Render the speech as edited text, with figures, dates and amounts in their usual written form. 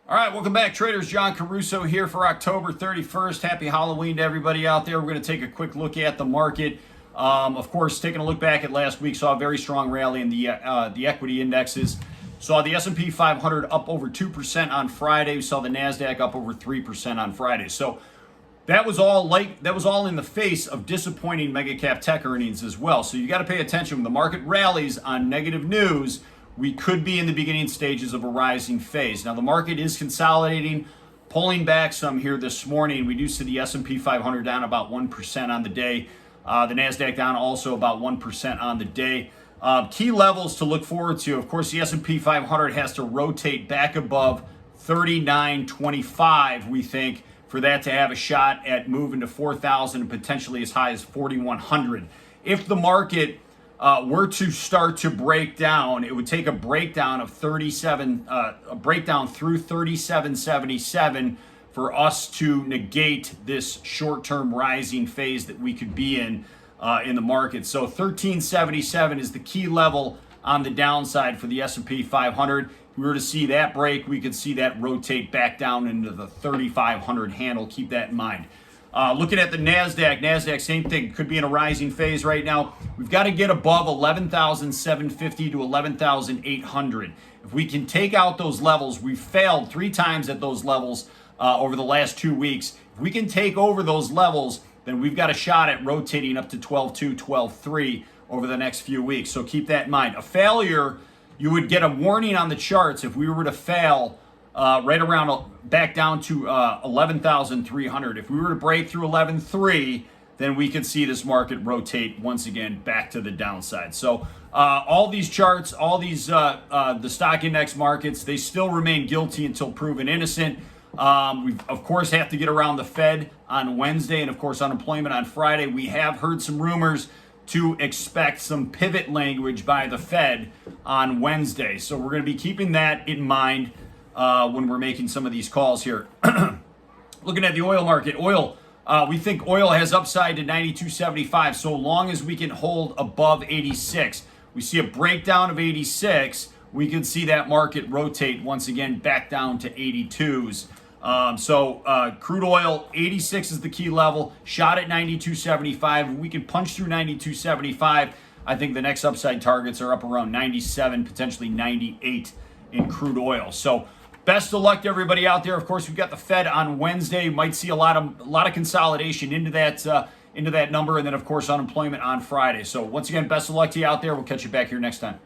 All right, welcome back, traders. John Caruso here for October 31st. Happy Halloween to everybody out there. We're going to take a quick look at the market. Of course, taking a look back at last week, saw a very strong rally in the equity indexes. Saw the S&P 500 up over 2% on Friday. We saw the Nasdaq up over 3% on Friday. So that was all in the face of disappointing mega cap tech earnings as well. So you got to pay attention when the market rallies on negative news. We could be in the beginning stages of a rising phase. Now, the market is consolidating, pulling back some here this morning. We do see the S&P 500 down about 1% on the day. The Nasdaq down also about 1% on the day. Key levels to look forward to. Of course, the S&P 500 has to rotate back above 39.25, we think, for that to have a shot at moving to 4,000 and potentially as high as 4,100. If the market were to start to break down, it would take a breakdown of a breakdown through 37.77 for us to negate this short-term rising phase that we could be in the market. So 13.77 is the key level on the downside for the S&P 500. If we were to see that break, we could see that rotate back down into the 3,500 handle. Keep that in mind. Looking at the Nasdaq, same thing. Could be in a rising phase right now. We've got to get above 11,750 to 11,800. If we can take out those levels, we've failed 3 times at those levels over the last 2 weeks. If we can take over those levels, then we've got a shot at rotating up to 12.2, 12.3 over the next few weeks. So keep that in mind. A failure, you would get a warning on the charts if we were to fail right around back down to 11,300. If we were to break through 11.3, then we could see this market rotate once again back to the downside. So all these charts, all these the stock index markets, they still remain guilty until proven innocent. We of course have to get around the Fed on Wednesday, and of course unemployment on Friday. We have heard some rumors to expect some pivot language by the Fed on Wednesday. So we're going to be keeping that in mind when we're making some of these calls here. Looking at the oil market, we think oil has upside to 92.75 so long as we can hold above 86. We see a breakdown of 86, we could see that market rotate once again back down to 82s. Crude oil, 86 is the key level, shot at 92.75. We can punch through 92.75. I think the next upside targets are up around 97, potentially 98 in crude oil. So best of luck to everybody out there. Of course, we've got the Fed on Wednesday. Might see a lot of consolidation into that number, and then of course unemployment on Friday. So once again, best of luck to you out there. We'll catch you back here next time.